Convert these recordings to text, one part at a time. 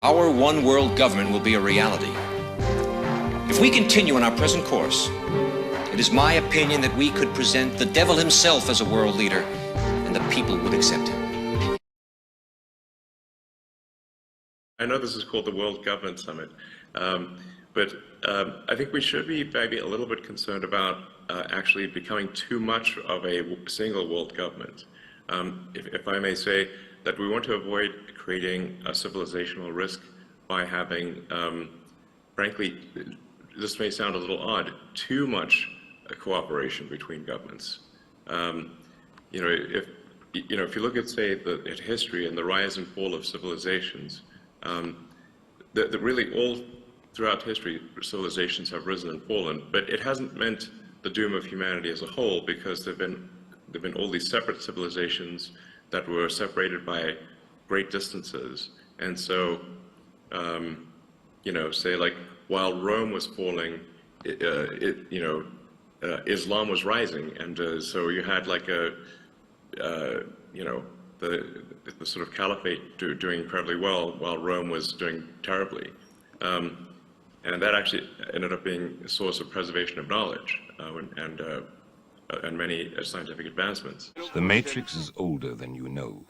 Our one world government will be a reality. If we continue on our present course, it is my opinion that we could present the devil himself as a world leader, and the people would accept him. I know this is called the World Government Summit, but I think we should be maybe a little bit concerned about actually becoming too much of a single world government. If I may say, that we want to avoid creating a civilizational risk by having, frankly, this may sound a little odd, too much cooperation between governments. If you look at, say, at history and the rise and fall of civilizations, really all throughout history, civilizations have risen and fallen, but it hasn't meant the doom of humanity as a whole, because there've been all these separate civilizations that were separated by great distances. And so, say like while Rome was falling, Islam was rising, and so you had like the sort of caliphate doing incredibly well while Rome was doing terribly. And that actually ended up being a source of preservation of knowledge and many scientific advancements. The Matrix is older than you know.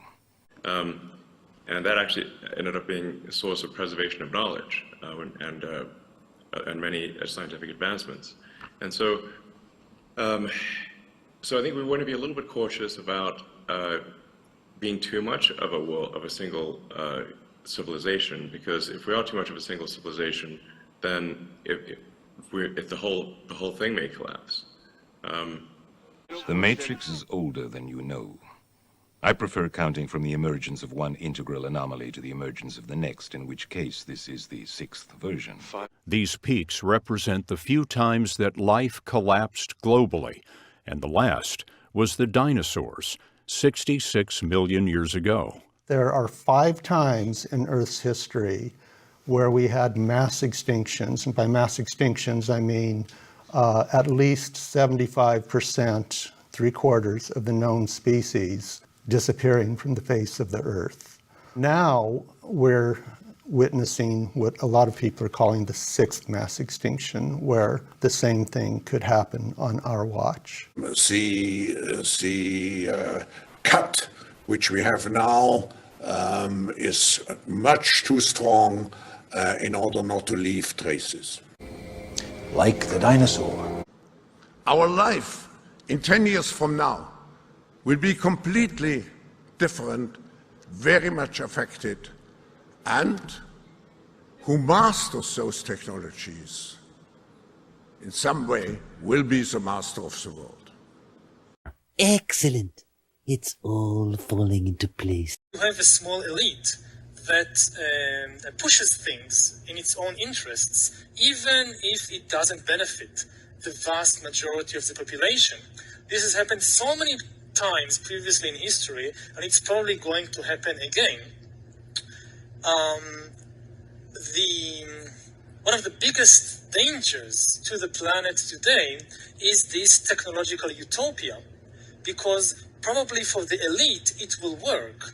And that actually ended up being a source of preservation of knowledge and many scientific advancements. And so, so I think we want to be a little bit cautious about being too much of a single civilization, because if we are too much of a single civilization, then if the whole thing may collapse. The Matrix is older than you know. I prefer counting from the emergence of one integral anomaly to the emergence of the next, in which case this is the sixth version. These peaks represent the few times that life collapsed globally, and the last was the dinosaurs, 66 million years ago. There are 5 times in Earth's history where we had mass extinctions, and by mass extinctions I mean at least 75%, 3/4 of the known species disappearing from the face of the Earth. Now we're witnessing what a lot of people are calling the 6th mass extinction, where the same thing could happen on our watch. The cut which we have now is much too strong in order not to leave traces. Like the dinosaur. Our life in 10 years from now will be completely different, very much affected, and who masters those technologies in some way will be the master of the world. Excellent. It's all falling into place. You have a small elite that pushes things in its own interests, even if it doesn't benefit the vast majority of the population. This has happened so many times previously in history, and it's probably going to happen again. One of the biggest dangers to the planet today is this technological utopia, because probably for the elite it will work.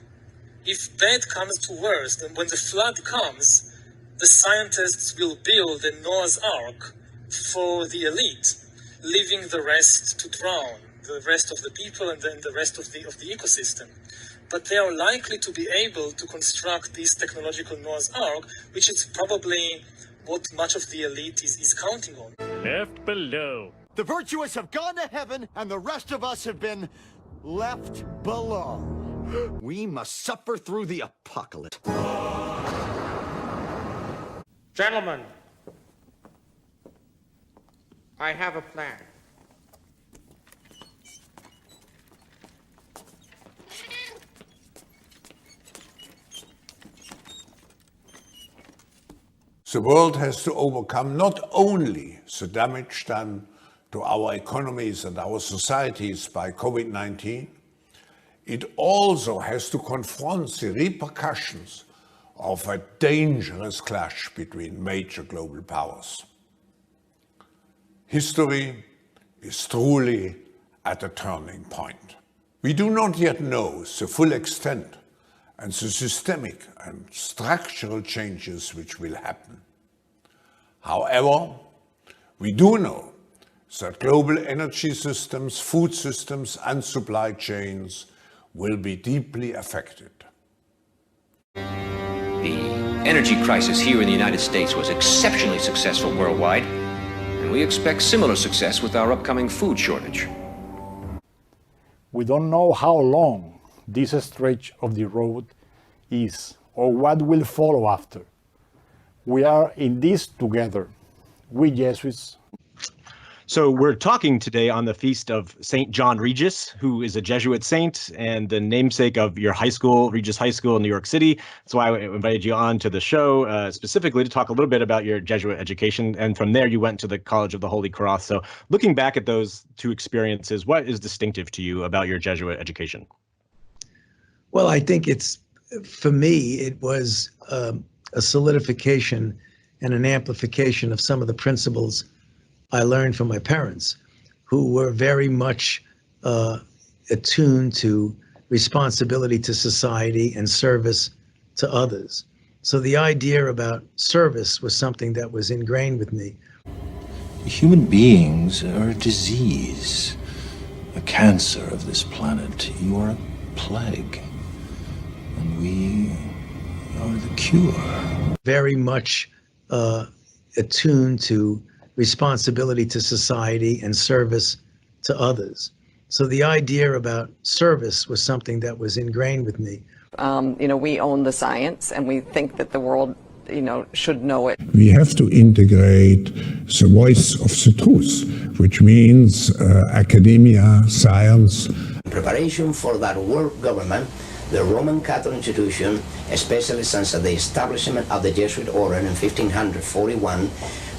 If bad comes to worst, and when the flood comes, the scientists will build a Noah's Ark for the elite, leaving the rest to drown, the rest of the people and then the rest of the ecosystem. But they are likely to be able to construct this technological Noah's Ark, which is probably what much of the elite is counting on. Left below. The virtuous have gone to heaven, and the rest of us have been left below. We must suffer through the apocalypse. Gentlemen, I have a plan. The world has to overcome not only the damage done to our economies and our societies by COVID-19, it also has to confront the repercussions of a dangerous clash between major global powers. History is truly at a turning point. We do not yet know the full extent and the systemic and structural changes which will happen. However, we do know that global energy systems, food systems, and supply chains will be deeply affected. The energy crisis here in the United States was exceptionally successful worldwide, and we expect similar success with our upcoming food shortage. We don't know how long this stretch of the road is or what will follow after. We are in this together, we Jesuits. So we're talking today on the feast of St. John Regis, who is a Jesuit saint and the namesake of your high school, Regis High School in New York City. That's why I invited you on to the show specifically to talk a little bit about your Jesuit education. And from there, you went to the College of the Holy Cross. So looking back at those two experiences, what is distinctive to you about your Jesuit education? Well, I think for me, it was a solidification and an amplification of some of the principles I learned from my parents, who were very much attuned to responsibility to society and service to others. So the idea about service was something that was ingrained with me. Human beings are a disease, a cancer of this planet. You are a plague, and we are the cure. Very much attuned to responsibility to society and service to others. So the idea about service was something that was ingrained with me. We own the science and we think that the world, should know it. We have to integrate the voice of the truth, which means academia, science. In preparation for that world government, the Roman Catholic institution, especially since the establishment of the Jesuit order in 1541,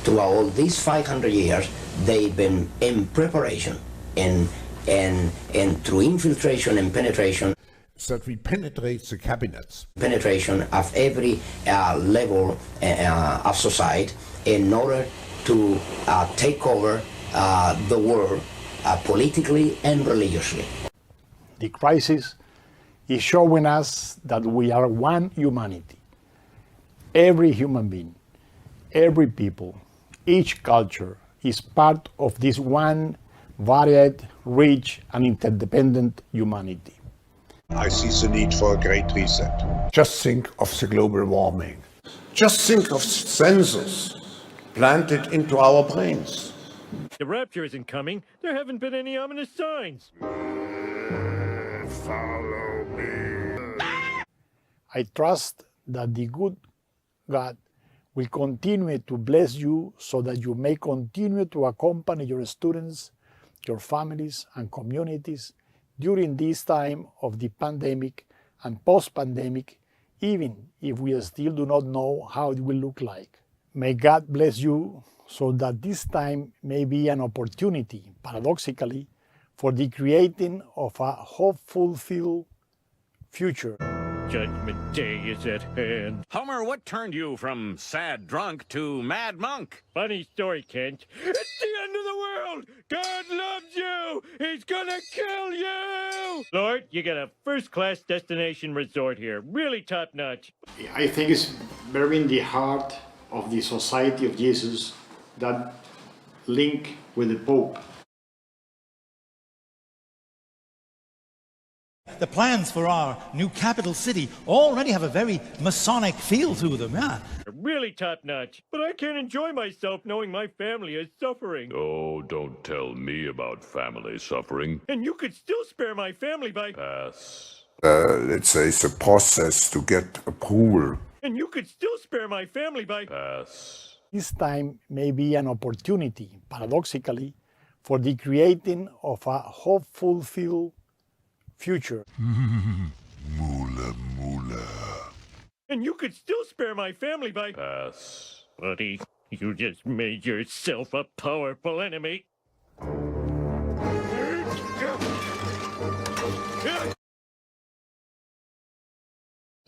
throughout all these 500 years, they've been in preparation and through infiltration and penetration. That we penetrate the cabinets. Penetration of every level of society in order to take over the world politically and religiously. The crisis is showing us that we are one humanity. Every human being, every people, each culture is part of this one varied, rich, and interdependent humanity. I see the need for a great reset. Just think of the global warming. Just think of sensors planted into our brains. The rapture isn't coming. There haven't been any ominous signs. Follow me. I trust that the good God will continue to bless you so that you may continue to accompany your students, your families, and communities during this time of the pandemic and post-pandemic, even if we still do not know how it will look like. May God bless you so that this time may be an opportunity, paradoxically, for the creating of a hope-fulfilled future. Judgment Day is at hand. Homer, what turned you from sad drunk to mad monk? Funny story, Kent. It's the end of the world! God loves you! He's gonna kill you! Lord, you got a first-class destination resort here. Really top-notch. I think it's very in the heart of the Society of Jesus, that link with the Pope. The plans for our new capital city already have a very Masonic feel to them, yeah. Really top-notch. But I can't enjoy myself knowing my family is suffering. Oh, don't tell me about family suffering. And you could still spare my family by... Pass. Let's say the process to get approval. And you could still spare my family by... Pass. This time may be an opportunity, paradoxically, for the creating of a hope-fulfilled future. Moolah, moolah. And you could still spare my family by... Pass. Buddy, you just made yourself a powerful enemy.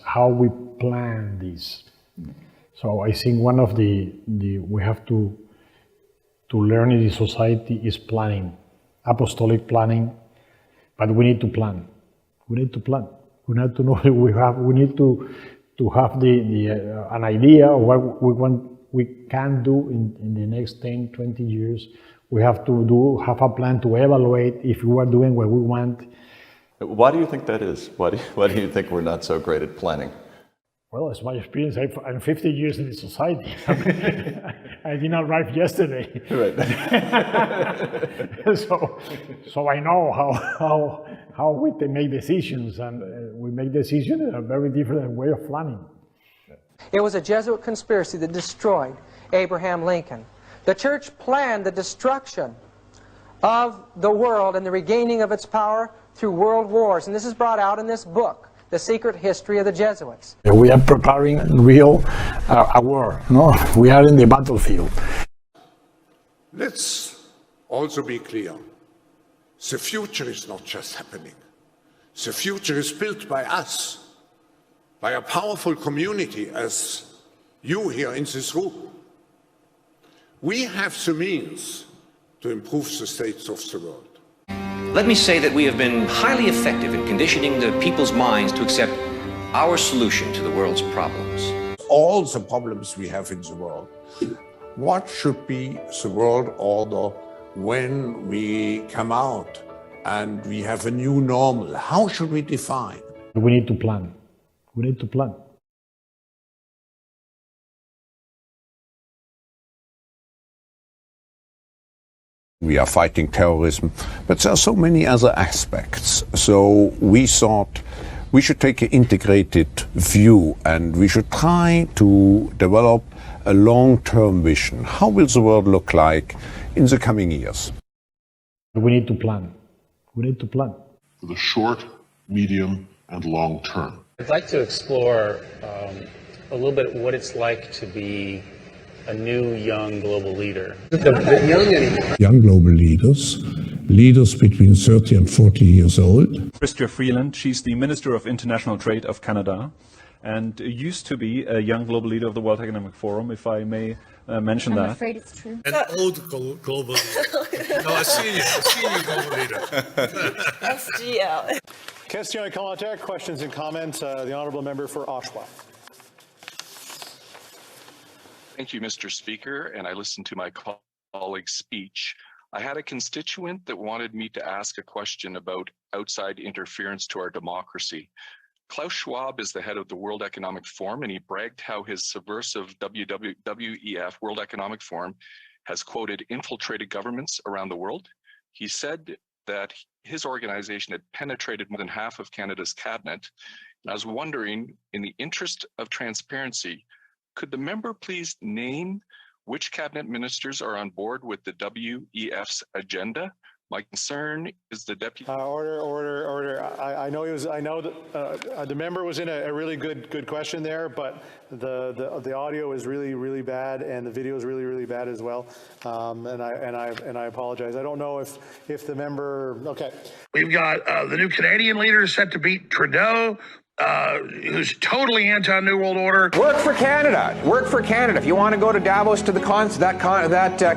How we plan this. So I think one of the we have to learn in the society is planning, apostolic planning, but we need to plan. We need to plan. We need to know. We need to have an idea of what we can do in the next 10, 20 years. We have to have a plan to evaluate if we are doing what we want. Why do you think that is? Why do you think we're not so great at planning? Well, it's my experience. I'm 50 years in the society. I didn't arrive yesterday. Right. so I know how we make decisions, and we make decisions in a very different way of planning. It was a Jesuit conspiracy that destroyed Abraham Lincoln. The church planned the destruction of the world and the regaining of its power through world wars, and this is brought out in this book, The Secret History of the Jesuits. We are preparing a war. No, we are in the battlefield. Let's also be clear. The future is not just happening. The future is built by us, by a powerful community as you here in this room. We have the means to improve the states of the world. Let me say that we have been highly effective in conditioning the people's minds to accept our solution to the world's problems. All the problems we have in the world. What should be the world order when we come out and we have a new normal? How should we define? We need to plan. We need to plan. We are fighting terrorism, but there are so many other aspects. So we thought we should take an integrated view and we should try to develop a long-term vision. How will the world look like in the coming years? We need to plan. We need to plan. For the short, medium, and long term. I'd like to explore a little bit what it's like to be a new young global leader. Young global leaders, leaders between 30 and 40 years old. Chrystia Freeland, she's the Minister of International Trade of Canada and used to be a young global leader of the World Economic Forum, if I may mention that. I'm afraid it's true. An old global leader. No, a senior global leader. SGL. Question commentaire, questions and comments. The Honourable Member for Oshawa. Thank you, Mr. Speaker, and I listened to my colleague's speech. I had a constituent that wanted me to ask a question about outside interference to our democracy. Klaus Schwab is the head of the World Economic Forum, and he bragged how his subversive WEF, World Economic Forum, has, quoted, infiltrated governments around the world. He said that his organization had penetrated more than half of Canada's cabinet. And I was wondering, in the interest of transparency, could the member please name which cabinet ministers are on board with the WEF's agenda? My concern is the deputy. Order. I know that the member was in a really good question there, but the audio is really bad and the video is really bad as well. And I apologize. I don't know if the member. Okay. We've got the new Canadian leader set to beat Trudeau. Who's totally anti-New World Order. Work for Canada. Work for Canada. If you want to go to Davos to the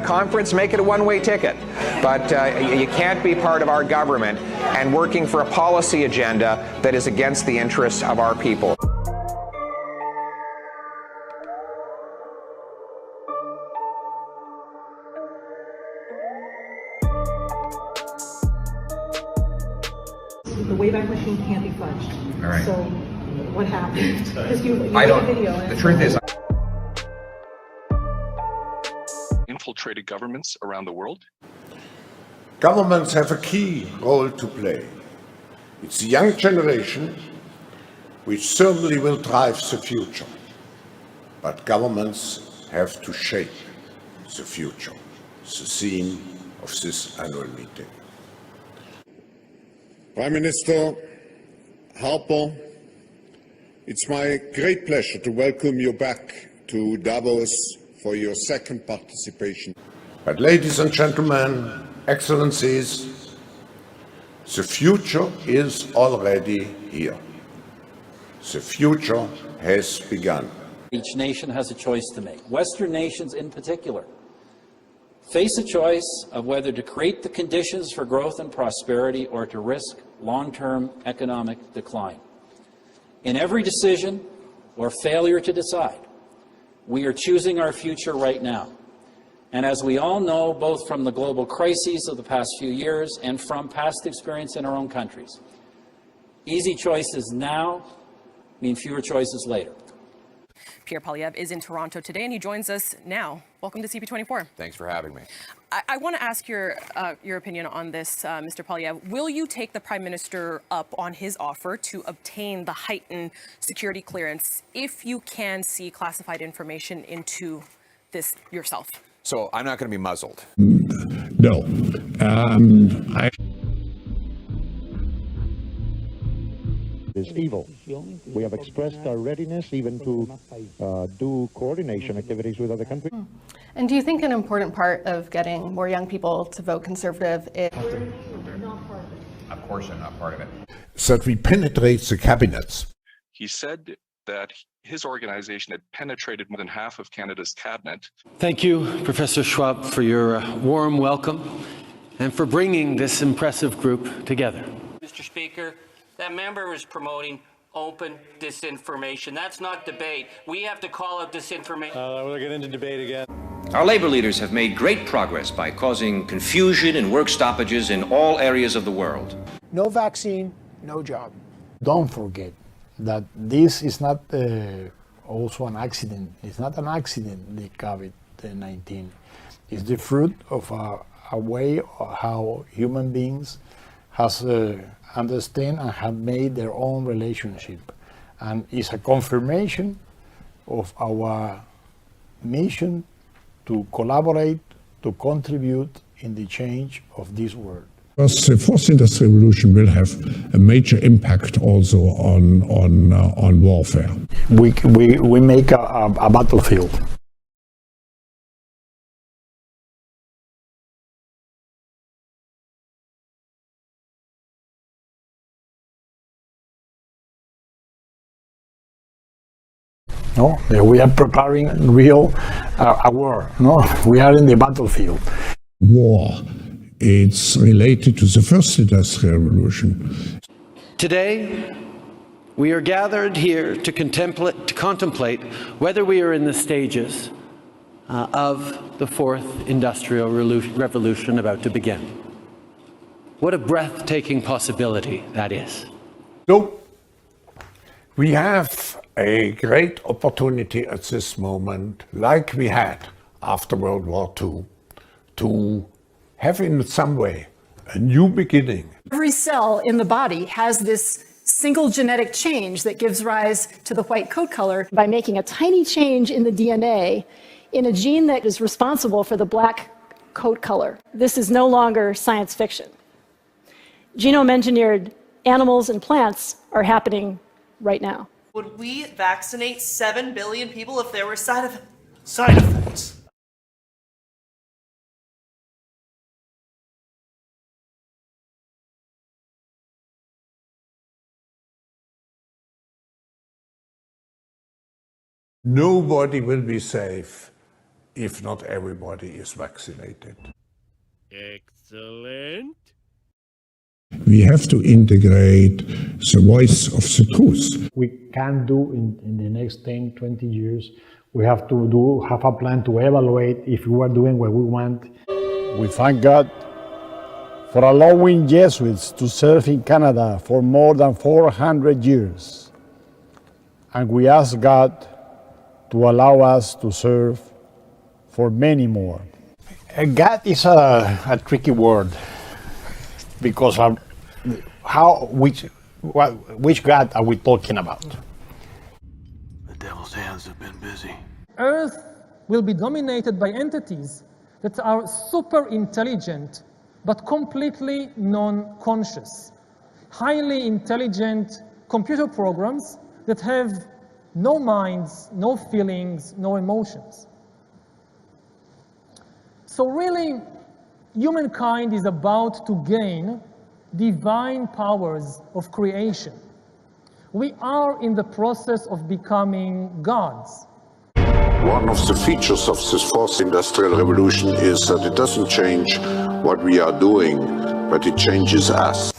conference, make it a one-way ticket. But you can't be part of our government and working for a policy agenda that is against the interests of our people. The Wayback Machine can't be fudged. All right. So what happened? Because you I don't. The video. The truth is, infiltrated governments around the world. Governments have a key role to play. It's the young generation which certainly will drive the future. But governments have to shape the future. It's the theme of this annual meeting. Prime Minister Harper, it's my great pleasure to welcome you back to Davos for your second participation. But ladies and gentlemen, excellencies, the future is already here. The future has begun. Each nation has a choice to make. Western nations in particular face a choice of whether to create the conditions for growth and prosperity or to risk long-term economic decline. In every decision or failure to decide, we are choosing our future right now. And as we all know, both from the global crises of the past few years and from past experience in our own countries, easy choices now mean fewer choices later. Pierre Poilievre is in Toronto today, and he joins us now. Welcome to CP24. Thanks for having me. I want to ask your opinion on this, Mr. Poilievre. Will you take the Prime Minister up on his offer to obtain the heightened security clearance if you can see classified information into this yourself? So I'm not going to be muzzled. No. Is evil. We have expressed our readiness even to do coordination activities with other countries. And do you think an important part of getting more young people to vote Conservative is... Of course I'm not part of it. So that we penetrate the cabinets. He said that his organization had penetrated more than half of Canada's cabinet. Thank you, Professor Schwab, for your warm welcome and for bringing this impressive group together. Mr. Speaker, that member was promoting open disinformation. That's not debate. We have to call out disinformation. We'll get into debate again. Our labor leaders have made great progress by causing confusion and work stoppages in all areas of the world. No vaccine, no job. Don't forget that this is not also an accident. It's not an accident, the COVID-19. It's the fruit of a way of how human beings has understand and have made their own relationship. And it's a confirmation of our mission to collaborate, to contribute in the change of this world. Because the fourth industrial revolution will have a major impact also on warfare. We make a battlefield. No, we are preparing a war. No, we are in the battlefield. War. It's related to the first industrial revolution. Today, we are gathered here to contemplate whether we are in the stages of the fourth industrial revolution about to begin. What a breathtaking possibility that is. So, we have a great opportunity at this moment, like we had after World War II, to have in some way a new beginning. Every cell in the body has this single genetic change that gives rise to the white coat color by making a tiny change in the DNA in a gene that is responsible for the black coat color. This is no longer science fiction. Genome-engineered animals and plants are happening right now. Would we vaccinate 7 billion people if there were side effects? Nobody will be safe if not everybody is vaccinated. Excellent. We have to integrate the voice of the truth. We can't do in the next 10, 20 years. We have to have a plan to evaluate if we are doing what we want. We thank God for allowing Jesuits to serve in Canada for more than 400 years. And we ask God to allow us to serve for many more. God is a tricky word because which God are we talking about? The devil's hands have been busy. Earth will be dominated by entities that are super intelligent but completely non-conscious. Highly intelligent computer programs that have no minds, no feelings, no emotions. So really, humankind is about to gain divine powers of creation. We are in the process of becoming gods. One of the features of this fourth industrial revolution is that it doesn't change what we are doing, but it changes us.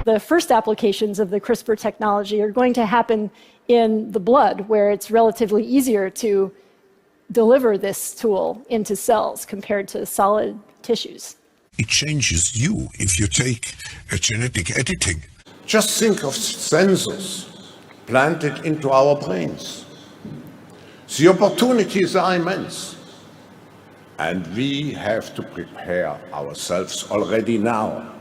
The first applications of the CRISPR technology are going to happen in the blood, where it's relatively easier to deliver this tool into cells compared to solid tissues. It changes you if you take a genetic editing. Just think of sensors planted into our brains. The opportunities are immense. And we have to prepare ourselves already now